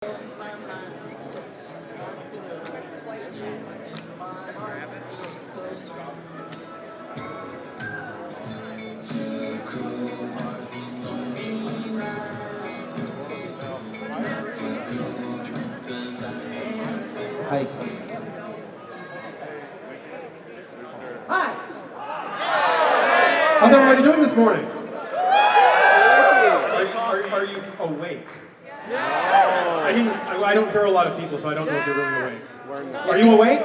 Hi. Hi. How's everybody doing this morning? Are you awake? I don't hear a lot of people, so I don't know if you're really awake. Are you awake?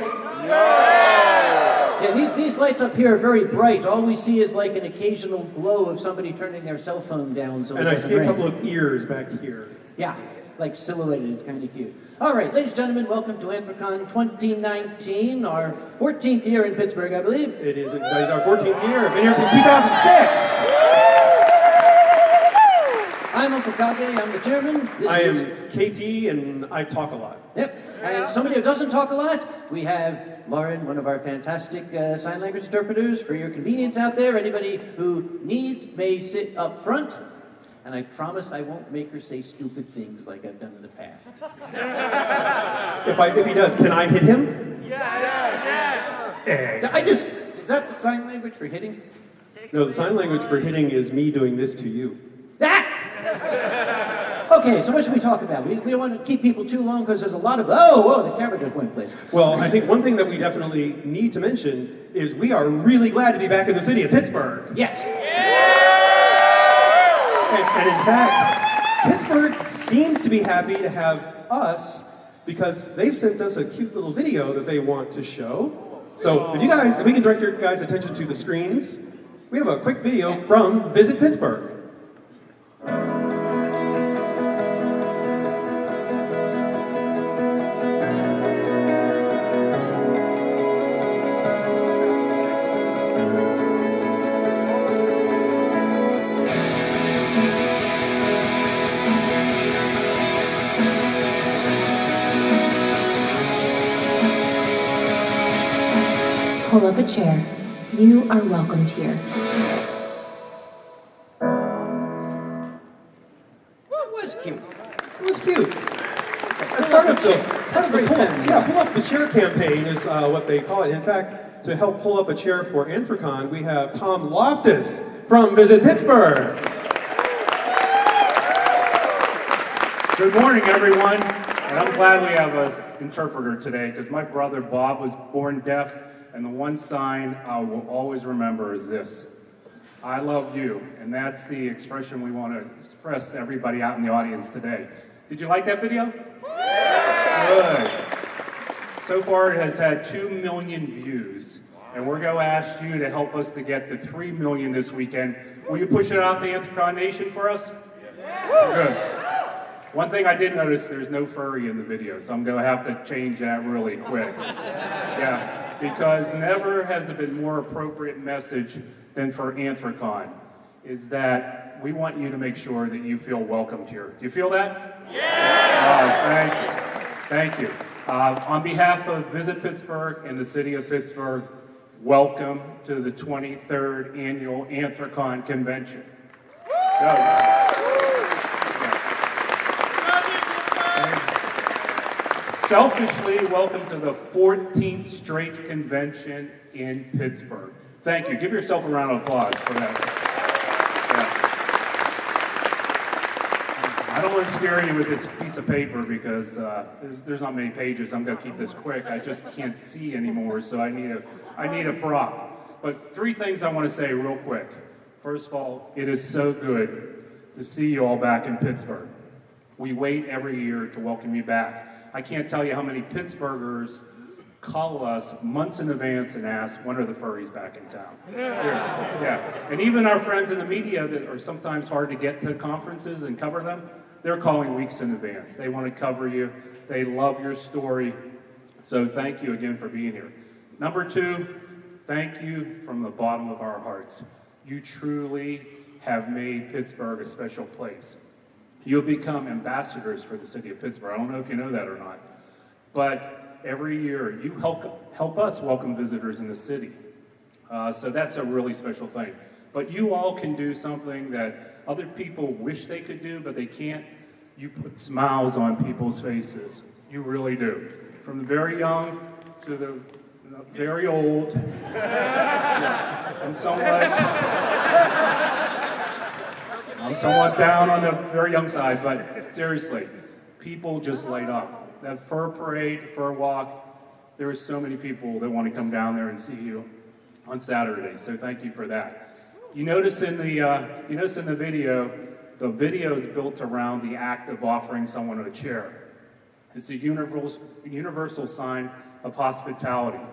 Yeah, these lights up here are very bright. All we see is like an occasional glow of somebody turning their cell phone down. So And I see a couple of ears back here. Yeah, like silhouetted. It's kind of cute. All right, ladies and gentlemen, welcome to Anthrocon 2019, our 14th year in Pittsburgh, I believe. It is our 14th year. I've been here since 2006. I'm Uncle Kage, I'm the chairman. I am KP, and I talk a lot. Yep. And somebody who doesn't talk a lot, we have Lauren, one of our fantastic sign language interpreters. For your convenience out there, anybody who needs may sit up front. And I promise I won't make her say stupid things like I've done in the past. If he does, can I hit him? Yes! Is that the sign language for hitting? No, the sign language for hitting is me doing this to you. Ah! Okay, so what should we talk about? We don't want to keep people too long because there's a lot of, whoa, the camera just went places. Well, I think one thing that we definitely need to mention is we are really glad to be back in the city of Pittsburgh. Yes. And in fact, Pittsburgh seems to be happy to have us because they've sent us a cute little video that they want to show. So if we can direct your guys' attention to the screens, we have a quick video from Visit Pittsburgh. Pull up a chair. You are welcomed here. Well, it was cute. It was cute. As part of pull up the chair campaign is what they call it. In fact, to help pull up a chair for Anthrocon, we have Tom Loftus from Visit Pittsburgh. Good morning, everyone. And I'm glad we have an interpreter today because my brother Bob was born deaf, and the one sign I will always remember is this: I love you. And that's the expression we want to express to everybody out in the audience today. Did you like that video? Good. So far it has had 2 million views, and we're going to ask you to help us to get to 3 million this weekend. Will you push it out to Anthrocon Nation for us? Good. One thing I did notice, there's no furry in the video, so I'm going to have to change that really quick. Yeah. Because never has there been more appropriate message than for Anthrocon, is that we want you to make sure that you feel welcomed here. Do you feel that? Yeah! Thank you. On behalf of Visit Pittsburgh and the city of Pittsburgh, welcome to the 23rd Annual Anthrocon Convention. Selfishly, welcome to the 14th straight convention in Pittsburgh. Thank you. Give yourself a round of applause for that. Yeah. I don't want to scare you with this piece of paper because there's not many pages. I'm going to keep this quick. I just can't see anymore, so I need a prop. But 3 things I want to say real quick. First of all, it is so good to see you all back in Pittsburgh. We wait every year to welcome you back. I can't tell you how many Pittsburghers call us months in advance and ask, when are the furries back in town? Yeah. And even our friends in the media that are sometimes hard to get to conferences and cover them, they're calling weeks in advance. They want to cover you. They love your story. So thank you again for being here. Number 2, thank you from the bottom of our hearts. You truly have made Pittsburgh a special place. You'll become ambassadors for the city of Pittsburgh. I don't know if you know that or not. But every year, you help us welcome visitors in the city. So that's a really special thing. But you all can do something that other people wish they could do, but they can't. You put smiles on people's faces. You really do. From the very young to the very old. I'm somewhat down on the very young side, but seriously, people just light up. That fur parade, fur walk, there are so many people that want to come down there and see you on Saturday, so thank you for that. You notice in the video is built around the act of offering someone a chair. It's a universal sign of hospitality.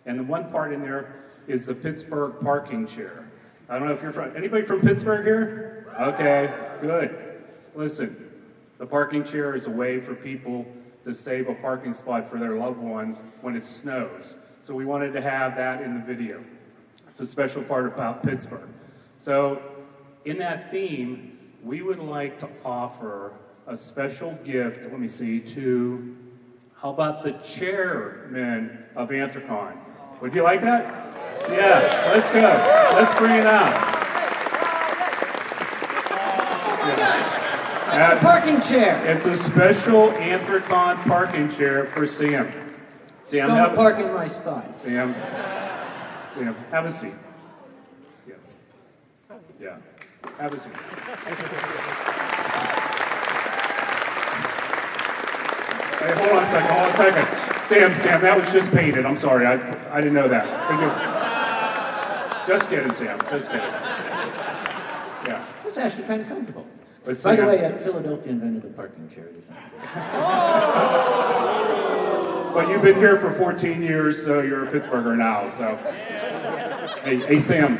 And the one part in there is the Pittsburgh parking chair. I don't know if you're from, anybody from Pittsburgh here? Okay, good. Listen, the parking chair is a way for people to save a parking spot for their loved ones when it snows. So we wanted to have that in the video. It's a special part about Pittsburgh. So in that theme, we would like to offer a special gift, let me see, to, how about the chairman of Anthrocon? Would you like that? Yeah, let's go. Let's bring it out. A parking chair. It's a special Anthrocon parking chair for Sam. Sam, Don't park in my spot. Sam, have a seat. Yeah, have a seat. Hey, hold on a second. Sam, that was just painted. I'm sorry, I didn't know that. Just kidding, Sam, just kidding. Yeah. It's actually kind of comfortable. But By the Sam, way, Philadelphia invented the parking chair. but you've been here for 14 years, so you're a Pittsburgher now, so. Hey, Sam,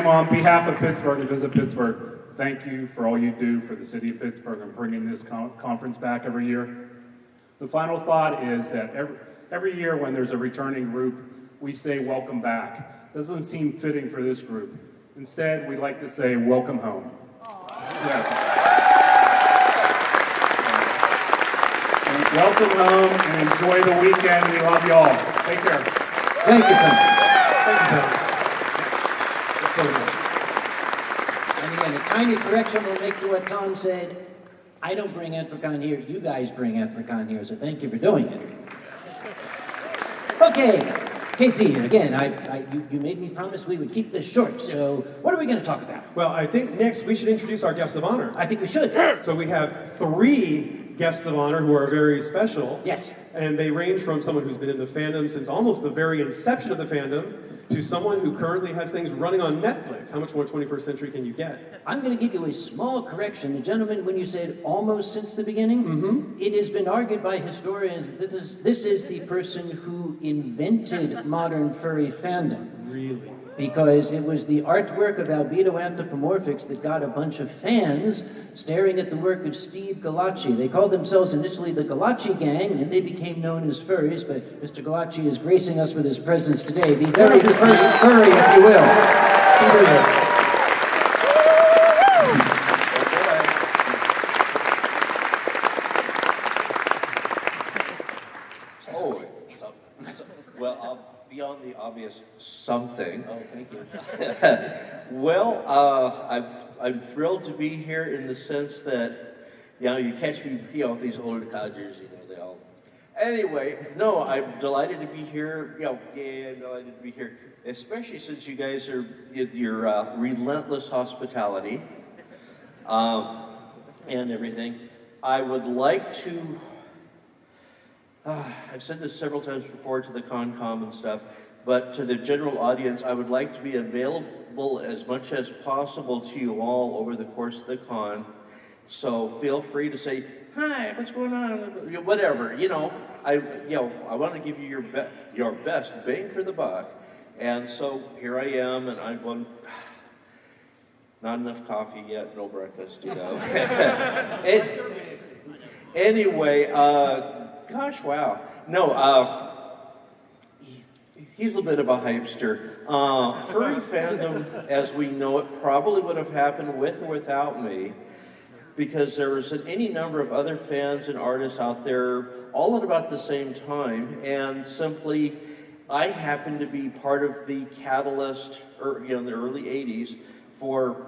on behalf of Pittsburgh and Visit Pittsburgh, thank you for all you do for the city of Pittsburgh and bringing this conference back every year. The final thought is that every year when there's a returning group, we say welcome back. Doesn't seem fitting for this group. Instead, we like to say welcome home. Yeah. Welcome home and enjoy the weekend. We love you all. Take care. Thank you, Tom. And again, a tiny correction will make to what Tom said. I don't bring Anthrocon here. You guys bring Anthrocon here, so thank you for doing it. Okay, KP, again, you made me promise we would keep this short, so what are we going to talk about? Well, I think next we should introduce our guests of honor. I think we should. So we have 3 guests of honor who are very special. Yes. And they range from someone who's been in the fandom since almost the very inception of the fandom to someone who currently has things running on Netflix. How much more 21st century can you get? I'm going to give you a small correction. The gentleman, when you said almost since the beginning, it has been argued by historians that this is the person who invented modern furry fandom. Really? Because it was the artwork of albedo anthropomorphics that got a bunch of fans staring at the work of Steve Galacci. They called themselves initially the Galacci Gang, and then they became known as furries, but Mr. Galacci is gracing us with his presence today. The very first furry, if you will. Well, I'll be on the obvious something. Oh, thank you. Well, I'm thrilled to be here in the sense that, you catch me, these old codgers, they all. Anyway, no, I'm delighted to be here. Delighted to be here, especially since you guys are with your relentless hospitality and everything. I would like to. I've said this several times before to the ConCom and stuff, but to the general audience, I would like to be available as much as possible to you all over the course of the con. So feel free to say, hi, what's going on? Whatever, I want to give you your best bang for the buck. And so here I am, and I'm going, not enough coffee yet, no breakfast, Anyway, gosh, wow. No, he's a bit of a hypester. Furry fandom, as we know it, probably would have happened with or without me, because there was any number of other fans and artists out there all at about the same time, and simply, I happened to be part of the catalyst, in the early 80s for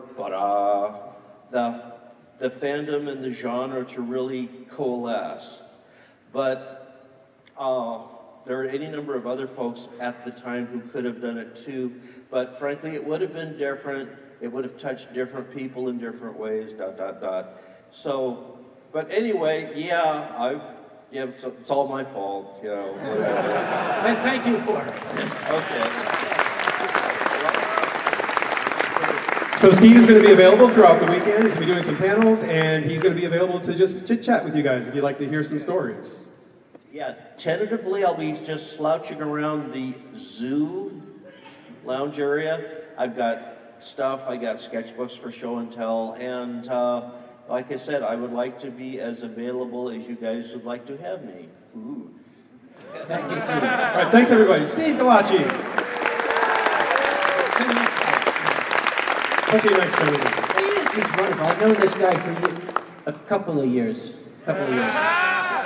the the fandom and the genre to really coalesce. But there are any number of other folks at the time who could have done it too, but frankly, it would have been different. It would have touched different people in different ways, ... So, but anyway, yeah, it's all my fault, you know, whatever. And thank you for it. Okay. So Steve is going to be available throughout the weekend. He's going to be doing some panels, and he's going to be available to just chit-chat with you guys if you'd like to hear some stories. Yeah, tentatively I'll be just slouching around the zoo lounge area. I've got stuff, I got sketchbooks for show and tell, and like I said, I would like to be as available as you guys would like to have me. Ooh. Thank you, Steve. All right, thanks everybody. Steve Galacci. Such a nice gentleman. It's just wonderful. I've known this guy for a couple of years. I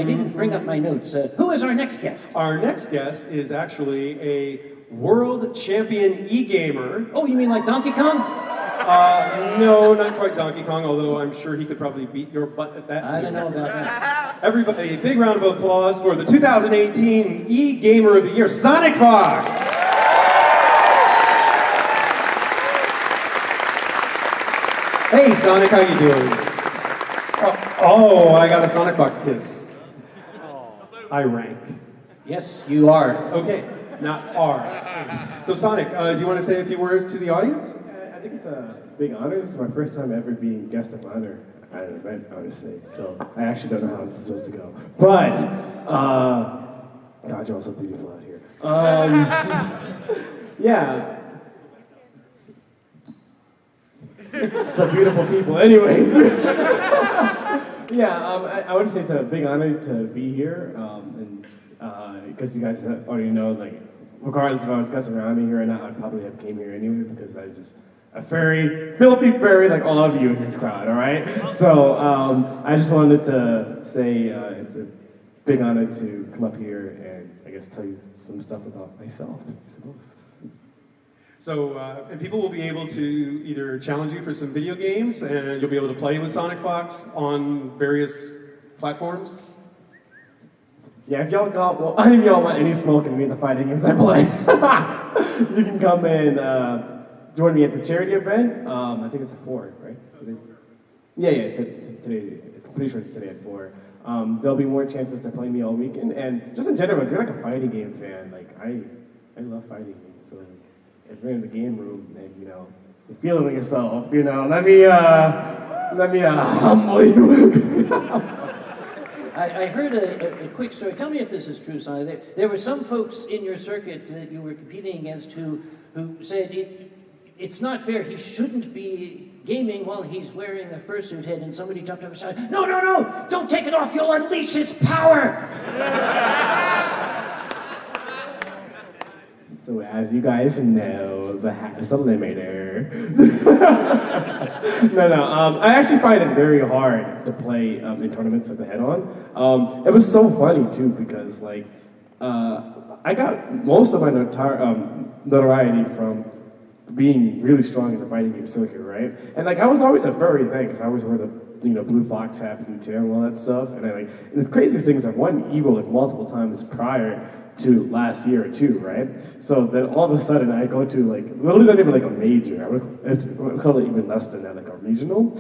didn't bring up my notes. Who is our next guest? Our next guest is actually a world champion e-gamer. Oh, you mean like Donkey Kong? No, not quite Donkey Kong, although I'm sure he could probably beat your butt at that. I don't know about that. Everybody, a big round of applause for the 2018 e-gamer of the year, Sonic Fox. Hey, Sonic, how you doing? Oh, I got a Sonic Fox kiss. I rank. Yes, you are. Okay, not R. So, Sonic, do you want to say a few words to the audience? I think it's a big honor. This is my first time ever being guest of honor at an event, honestly. So I actually don't know how this is supposed to go. But, God, you're all so beautiful out here. Yeah. So beautiful people. Anyways. Yeah, I would say it's a big honor to be here. And because you guys already know, like, regardless if I was guest around me here or not, I'd probably have came here anyway because I just a furry, filthy furry like all of you in this crowd, all right? So I just wanted to say it's a big honor to come up here and I guess tell you some stuff about myself, I suppose. So, and people will be able to either challenge you for some video games, and you'll be able to play with Sonic Fox on various platforms. Yeah, if y'all any of y'all want any smoke and me in the fighting games I play, you can come and join me at the charity event. I think it's at 4, right? Today? Yeah, today. I'm pretty sure it's today at 4. There'll be more chances to play me all weekend, and just in general, if you're like a fighting game fan, like I love fighting games, so if you're in the game room and you're feeling yourself, let me humble you. I heard a quick story. Tell me if this is true, Sonny. There were some folks in your circuit that you were competing against who said it's not fair. He shouldn't be gaming while he's wearing a fursuit head, and somebody jumped up and said, "No! Don't take it off! You'll unleash his power!" So as you guys know, the hat's a limiter. No. I actually find it very hard to play in tournaments with the head on. It was so funny too because I got most of my notoriety from being really strong in the fighting game circuit, right? And I was always a furry thing because I always wore the blue fox hat and tail and all that stuff. And and the craziest thing is I've won Evo multiple times prior to last year or two, right? So then all of a sudden I go to literally not even a major. I would call it even less than that, a regional.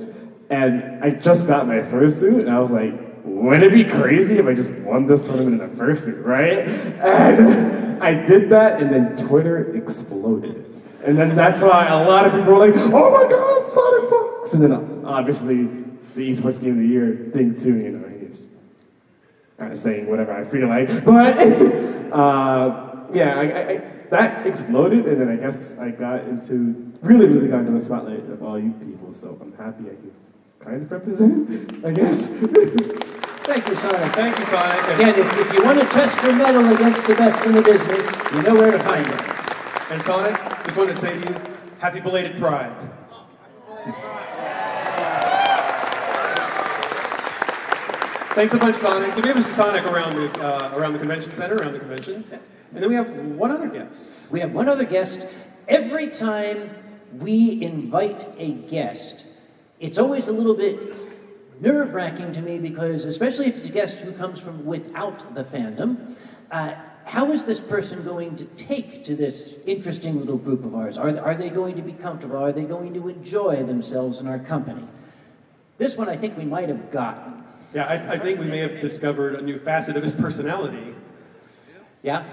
And I just got my fursuit, and I was like, wouldn't it be crazy if I just won this tournament in a fursuit, right? And I did that, and then Twitter exploded. And then that's why a lot of people were like, oh my God, Sonic Fox! And then obviously the esports game of the year thing too, he's kind of saying whatever I feel like. But yeah, that exploded, and then I guess I got into, really got into the spotlight of all you people, so I'm happy I could kind of represent, I guess. Thank you, Sonic. Thank you, Sonic. Again, if you want to test your mettle against the best in the business, you know where to find it. And Sonic, just wanted to say to you, happy belated Pride. Thanks a bunch, Sonic. We have Sonic around the convention center, around the convention. And then we have one other guest. We have one other guest. Every time we invite a guest, it's always a little bit nerve-wracking to me because, especially if it's a guest who comes from without the fandom, how is this person going to take to this interesting little group of ours? Are they going to be comfortable? Are they going to enjoy themselves in our company? This one I think we might have gotten. Yeah, I think we may have discovered a new facet of his personality. Yeah?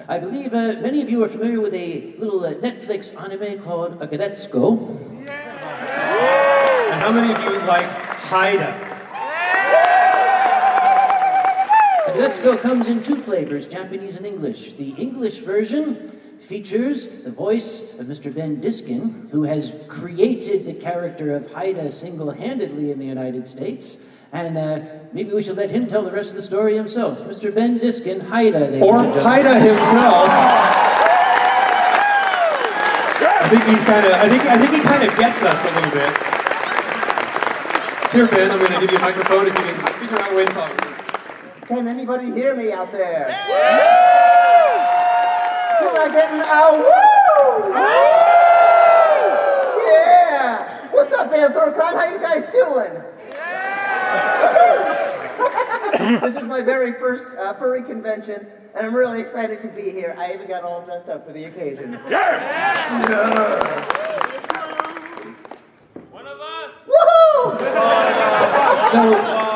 I believe many of you are familiar with a little Netflix anime called Agretsuko. And how many of you like Haida? Agretsuko comes in two flavors, Japanese and English. The English version features the voice of Mr. Ben Diskin, who has created the character of Haida single-handedly in the United States. And maybe we should let him tell the rest of the story himself. Mr. Ben Diskin, Haida. Or Haida himself. I think he kind of gets us a little bit. Here, Ben, I'm going to give you a microphone if you can figure out a way to talk. Can anybody hear me out there? Am I getting Yeah! What's up, Anthrocon? How you guys doing? This is my very first furry convention, and I'm really excited to be here. I even got all dressed up for the occasion. One of us! Woohoo! So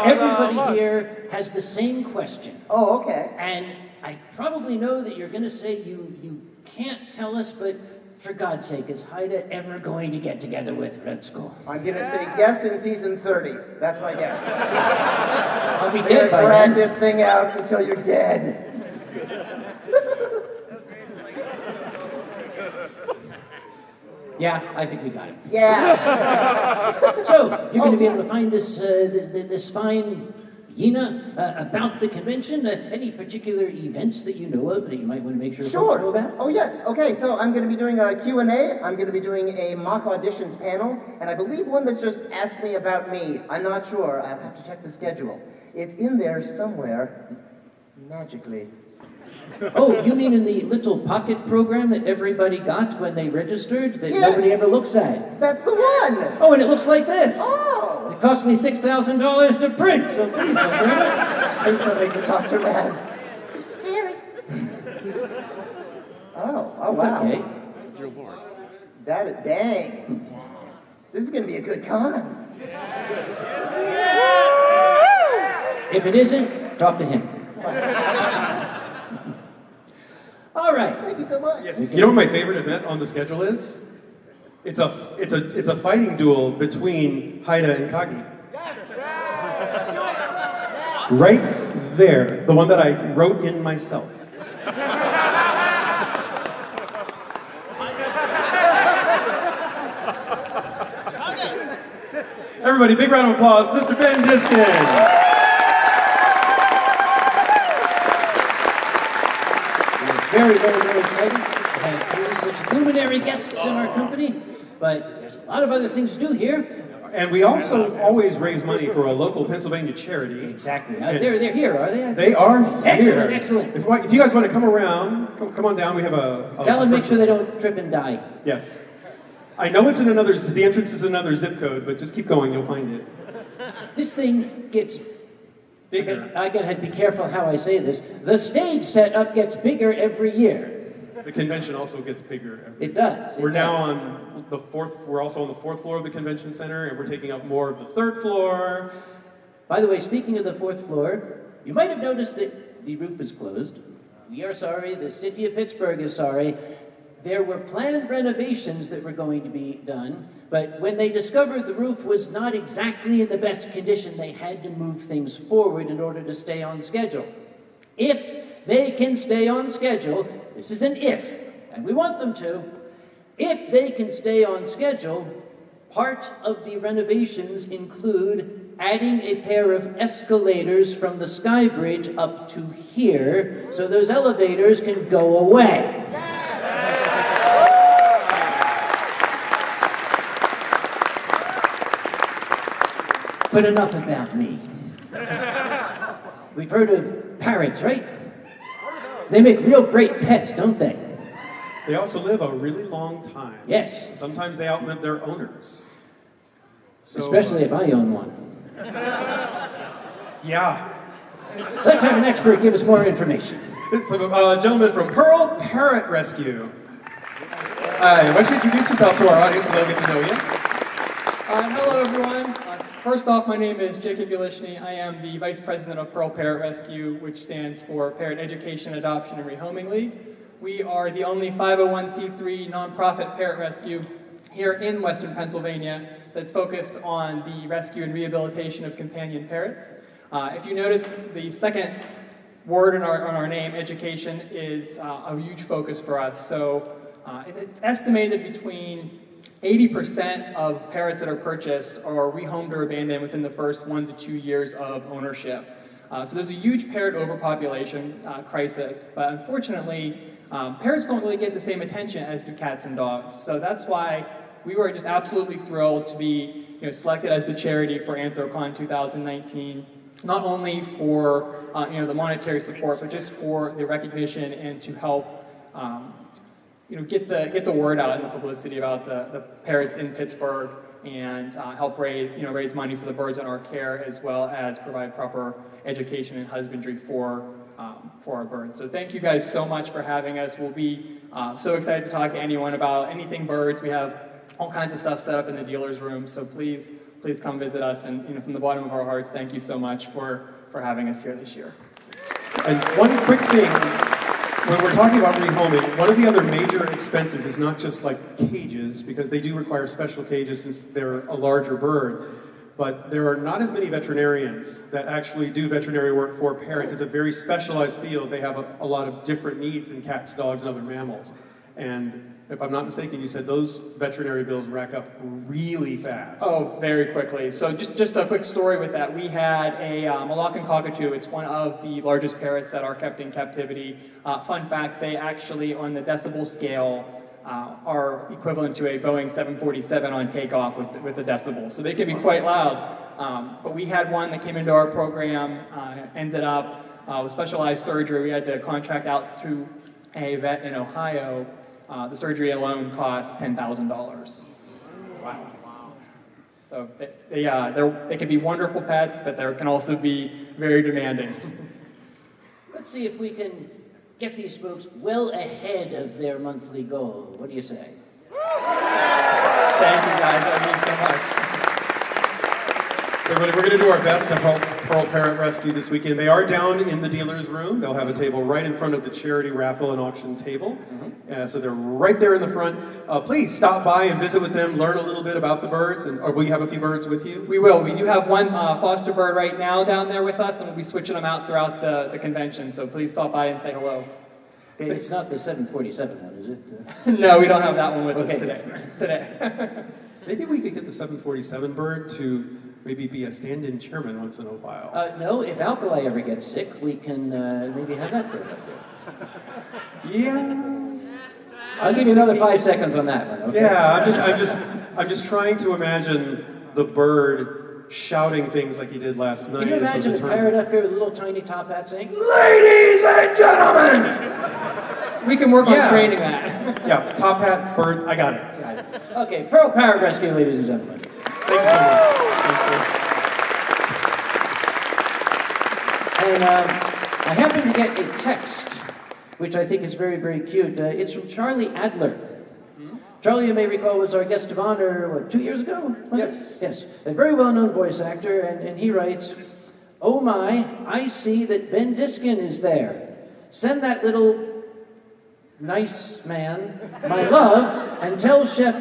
everybody here has the same question. Oh, okay. And I probably know that you're going to say you can't tell us, but for God's sake, is Haida ever going to get together with Red Skull? I'm gonna say yes in season 30. That's my guess. I'll be We're dead gonna by drag then. this thing out until you're dead. Yeah, I think we got it. Yeah. So you're going to be able to find this this fine Yina about the convention. Any particular events that you know of that you might want to make sure folks know Sure. about? Oh, yes. Okay, so I'm going to be doing a Q&A. I'm going to be doing a mock auditions panel, and I believe one that's just Ask Me About Me. I'm not sure. I'll have to check the schedule. It's in there somewhere, magically. Oh, you mean in the little pocket program that everybody got when they registered that Yes. nobody ever looks at? That's the one! Oh, and it looks like this. Oh! It cost me $6,000 to print, so please don't do it. Please don't make me talk too loud. It's scary. Oh It's wow. okay. That is, dang. This is going to be a good con. If it isn't, talk to him. All right. Thank you so much. Yes. You know what my favorite event on the schedule is? It's a fighting duel between Haida and Kagi. Right there, the one that I wrote in myself. Everybody, big round of applause, Mr. Ben Diskin. Very, very, very excited to have three such luminary guests in our company. But there's a lot of other things to do here. And we also always raise money for a local Pennsylvania charity. Exactly. They're here, are they? They are here. Excellent, excellent. If you guys want to come around, come on down. We have a Tell them make sure they don't trip and die. Yes. I know it's in another, the entrance is another zip code, but just keep going, you'll find it. This thing gets Bigger. I gotta be careful how I say this. The stage setup gets bigger every year. The convention also gets bigger. It does. We're now on the we're also on the fourth floor of the convention center, and we're taking up more of the third floor. By the way, speaking of the fourth floor, you might have noticed that the roof is closed. We are sorry. The city of Pittsburgh is sorry. There were planned renovations that were going to be done, but when they discovered the roof was not exactly in the best condition, they had to move things forward in order to stay on schedule. If they can stay on schedule, this is an if, and we want them to, if they can stay on schedule, part of the renovations include adding a pair of escalators from the sky bridge up to here, so those elevators can go away. But enough about me. We've heard of parrots, right? They make real great pets, don't they? They also live a really long time. Yes. Sometimes they outlive their owners. So, Especially if I own one. yeah. Let's have an expert give us more information. So, a gentleman from Pearl Parrot Rescue. Why don't you introduce yourself to our audience so they'll get to know you? Hello, everyone. First off, my name is Jacob Ulishny. I am the Vice President of Pearl Parrot Rescue, which stands for Parrot Education, Adoption, and Rehoming League. We are the only 501c3 nonprofit parrot rescue here in Western Pennsylvania that's focused on the rescue and rehabilitation of companion parrots. If you notice, the second word in our name, education, is a huge focus for us. So it's estimated between 80% of parrots that are purchased are rehomed or abandoned within the first 1 to 2 years of ownership. So there's a huge parrot overpopulation crisis, but unfortunately, parrots don't really get the same attention as do cats and dogs. So that's why we were just absolutely thrilled to be selected as the charity for Anthrocon 2019, not only for the monetary support, but just for the recognition and to help get the word out and the publicity about the parrots in Pittsburgh and help raise money for the birds in our care, as well as provide proper education and husbandry for our birds. So thank you guys so much for having us. We'll be so excited to talk to anyone about anything birds. We have all kinds of stuff set up in the dealer's room, so please come visit us. And from the bottom of our hearts, thank you so much for having us here this year. And one quick thing, when we're talking about rehoming, one of the other major expenses is not just like cages, because they do require special cages since they're a larger bird, but there are not as many veterinarians that actually do veterinary work for parrots. It's a very specialized field. They have a lot of different needs than cats, dogs, and other mammals. And if I'm not mistaken, you said those veterinary bills rack up really fast. Oh, very quickly. So just a quick story with that. We had a Moluccan cockatoo. It's one of the largest parrots that are kept in captivity. Fun fact, they actually, on the decibel scale, are equivalent to a Boeing 747 on takeoff with the decibels. So they can be quite loud. But we had one that came into our program, ended up with specialized surgery. We had to contract out to a vet in Ohio. The surgery alone costs $10,000. Wow. So they can be wonderful pets, but they can also be very demanding. Let's see if we can get these folks well ahead of their monthly goal. What do you say? Thank you, guys. That means so much. So everybody, we're going to do our best to help Pearl Parrot Rescue this weekend. They are down in the dealer's room. They'll have a table right in front of the charity raffle and auction table. So they're right there in the front. Please stop by and visit with them, learn a little bit about the birds. Or will you have a few birds with you? We will. We do have one foster bird right now down there with us, and we'll be switching them out throughout the convention. So please stop by and say hello. Okay, it's not the 747 one, is it? No, we don't have that one with us today. Maybe we could get the 747 bird to maybe be a stand-in chairman once in a while. No, if Alkali ever gets sick, we can maybe have that bird up there. Yeah. I'll give you another 5 seconds on that one. Okay? Yeah, I'm just trying to imagine the bird shouting things like he did last night. Can you imagine a parrot up here with a little tiny top hat saying, "Ladies and gentlemen"? We can work on training that. Yeah, top hat, bird, I got it. Got it. Okay, Pearl Parrot Rescue, ladies and gentlemen. Thank you so much. And I happened to get a text, which I think is very, very cute. It's from Charlie Adler. Charlie, you may recall, was our guest of honor, 2 years ago? Yes. Yes, a very well-known voice actor, and he writes, "Oh my, I see that Ben Diskin is there. Send that little nice man my love, and tell Chef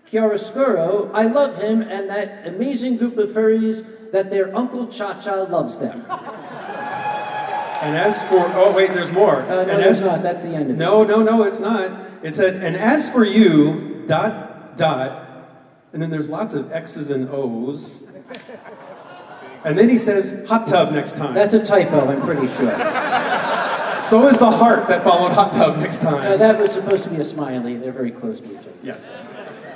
Chiaroscuro I love him and that amazing group of furries that their Uncle Cha-Cha loves them." And as for, oh wait, there's more. No, there's not. That's the end of it. No, it's not. It said, and as for you, ... and then there's lots of X's and O's. And then he says, hot tub next time. That's a typo, I'm pretty sure. So is the heart that followed hot tub next time. That was supposed to be a smiley. They're very close to each other. Yes.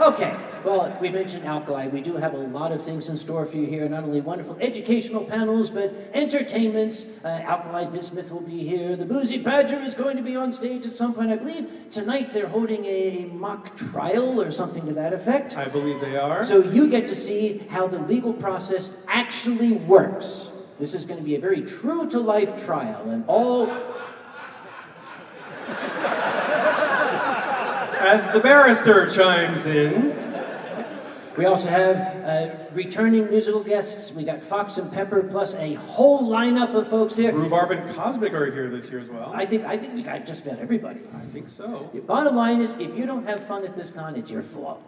Okay, well, we mentioned Alkali. We do have a lot of things in store for you here. Not only wonderful educational panels, but entertainments. Alkali Bismuth will be here. The Boozy Badger is going to be on stage at some point. I believe tonight they're holding a mock trial or something to that effect. I believe they are. So you get to see how the legal process actually works. This is going to be a very true-to-life trial, and all... As the barrister chimes in. We also have returning musical guests. We got Fox and Pepper, plus a whole lineup of folks here. Rhubarb and Cosmic are here this year as well. I think we got just about everybody. I think so. The bottom line is, if you don't have fun at this con, it's your fault.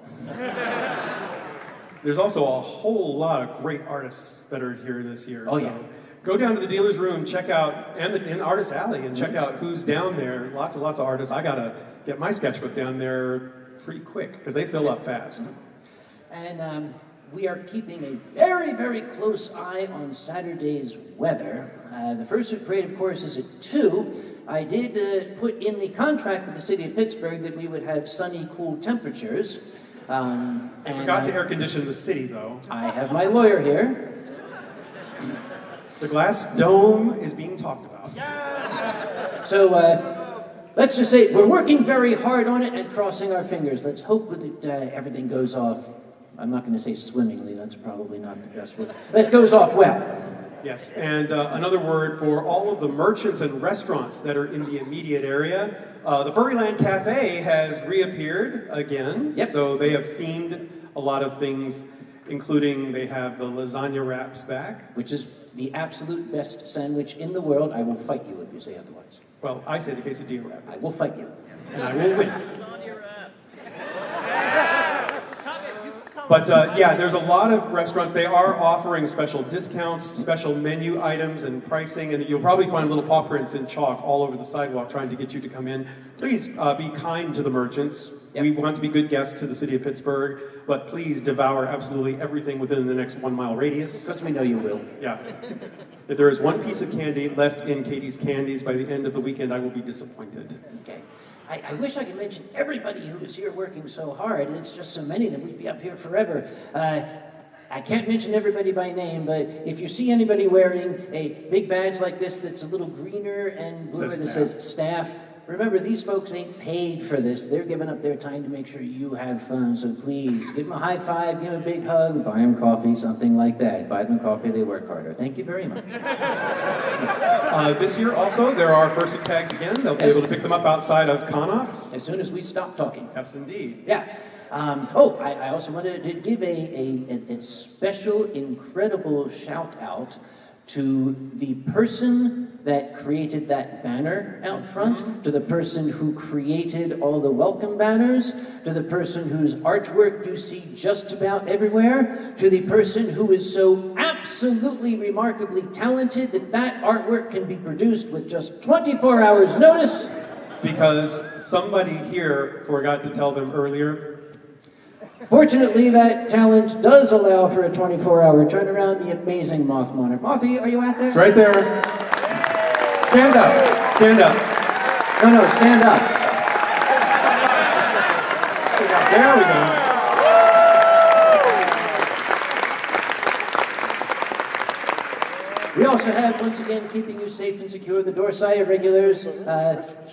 There's also a whole lot of great artists that are here this year. Oh, so yeah. Go down to the dealer's room, check out, and in the Artist Alley, and check out who's down there. Lots of artists. I gotta get my sketchbook down there pretty quick, because they fill up fast. And we are keeping a very, very close eye on Saturday's weather. The Fursuit Parade, of course, is at 2. I did put in the contract with the city of Pittsburgh that we would have sunny, cool temperatures. I forgot to air condition the city, though. I have my lawyer here. The glass dome is being talked about. So let's just say we're working very hard on it and crossing our fingers. Let's hope that everything goes off. I'm not going to say swimmingly. That's probably not the best word. That it goes off well. Yes, and another word for all of the merchants and restaurants that are in the immediate area. The Furryland Cafe has reappeared again. Yep. So they have themed a lot of things, including they have the lasagna wraps back. Which is the absolute best sandwich in the world. I will fight you if you say otherwise. Well, I say the quesadilla wrap. I will fight you. And I will win. But yeah, there's a lot of restaurants. They are offering special discounts, special menu items and pricing, and you'll probably find little paw prints in chalk all over the sidewalk trying to get you to come in. Please be kind to the merchants. Yep. We want to be good guests to the city of Pittsburgh, but please devour absolutely everything within the next 1 mile radius. Because we know you will. Yeah. If there is one piece of candy left in Katie's Candies by the end of the weekend, I will be disappointed. Okay. I wish I could mention everybody who is here working so hard, and it's just so many that we'd be up here forever. I can't mention everybody by name, but if you see anybody wearing a big badge like this that's a little greener and bluer that says staff, remember, these folks ain't paid for this. They're giving up their time to make sure you have fun, so please, give them a high five, give them a big hug, buy them coffee, something like that. Buy them coffee, they work harder. Thank you very much. This year also, there are fursuit tags again. They'll be able to pick them up outside of ConOps. As soon as we stop talking. Yes, indeed. Yeah. I also wanted to give a special, incredible shout out to the person that created that banner out front, to the person who created all the welcome banners, to the person whose artwork you see just about everywhere, to the person who is so absolutely remarkably talented that artwork can be produced with just 24 hours notice. Because somebody here forgot to tell them earlier. Fortunately, that talent does allow for a 24-hour turnaround. The amazing Moth Monarch. Mothy, are you out there? It's right there. Stand up. Stand up. No, stand up. There we go. We also have, once again, keeping you safe and secure, the Dorsai regulars.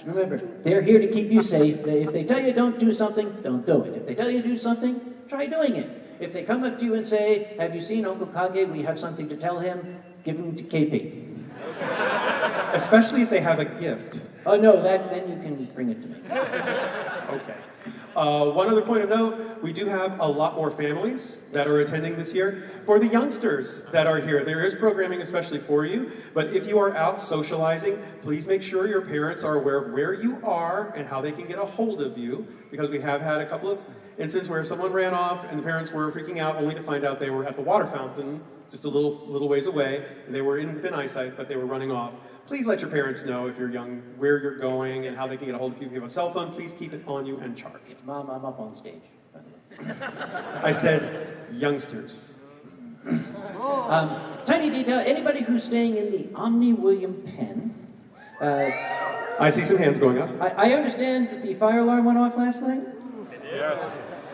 Remember, they're here to keep you safe. If they tell you don't do something, don't do it. If they tell you to do something, try doing it. If they come up to you and say, have you seen Uncle Kage? We have something to tell him. Give him to KP. Especially if they have a gift. Oh, no, then you can bring it to me. Okay. One other point of note, we do have a lot more families that are attending this year. For the youngsters that are here, there is programming especially for you, but if you are out socializing, please make sure your parents are aware of where you are and how they can get a hold of you, because we have had a couple of incidents where someone ran off and the parents were freaking out only to find out they were at the water fountain just a little ways away, and they were within eyesight, but they were running off. Please let your parents know if you're young where you're going and how they can get a hold of you. If you have a cell phone, please keep it on you and charged. Mom, I'm up on stage. I said youngsters. Tiny detail, anybody who's staying in the Omni William Penn. I see some hands going up. I understand that the fire alarm went off last night? Yes.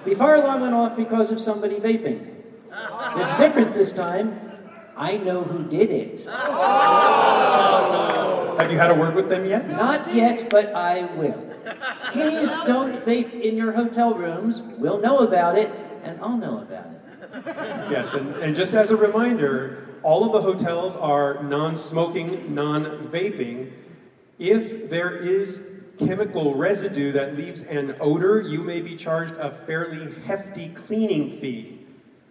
The fire alarm went off because of somebody vaping. There's a difference this time. I know who did it. Have you had a word with them yet? Not yet, but I will. Please don't vape in your hotel rooms. We'll know about it, and I'll know about it. Yes, and just as a reminder, all of the hotels are non-smoking, non-vaping. If there is chemical residue that leaves an odor, you may be charged a fairly hefty cleaning fee,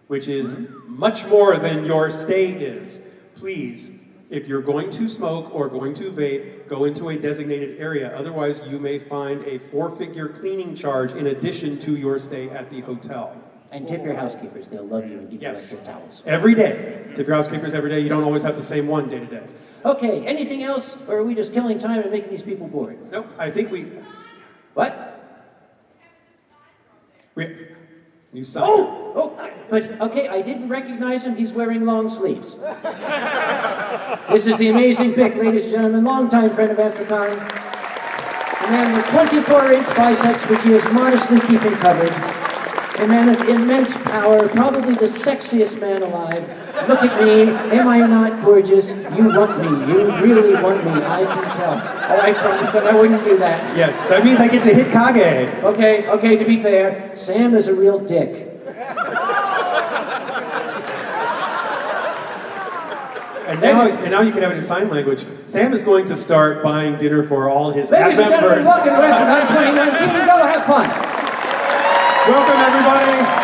which is much more than your stay is. Please, if you're going to smoke or going to vape, go into a designated area. Otherwise, you may find a 4-figure cleaning charge in addition to your stay at the hotel. And tip your housekeepers. They'll love you and give you Yes. extra towels. Every day. Tip your housekeepers every day. You don't always have the same one day to day. Okay, anything else? Or are we just killing time and making these people bored? Nope, I think we... What? You saw But okay, I didn't recognize him. He's wearing long sleeves. This is the amazing Vic, ladies and gentlemen, longtime friend of Anthrocon. A man with 24-inch biceps, which he is modestly keeping covered. A man of immense power, probably the sexiest man alive. Look at me. Am I not gorgeous? You want me. You really want me. I can tell. Oh, I promised that I wouldn't do that. Yes, that means I get to hit Kage. Okay, to be fair, Sam is a real dick. And now you can have it in sign language. Sam is going to start buying dinner for all his Ladies and gentlemen, members. welcome to Anthrocon 2019. Go have fun. Welcome, everybody.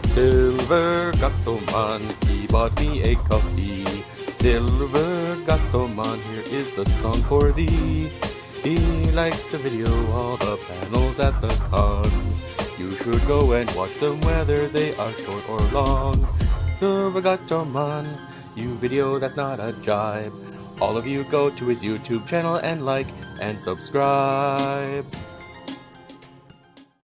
Silver Gattoman, he bought me a coffee. Silver Gattoman, here is the song for thee. He likes to video all the panels at the cons. You should go and watch them whether they are short or long. Silver Gattoman, you video that's not a jibe. All of you go to his YouTube channel and like and subscribe.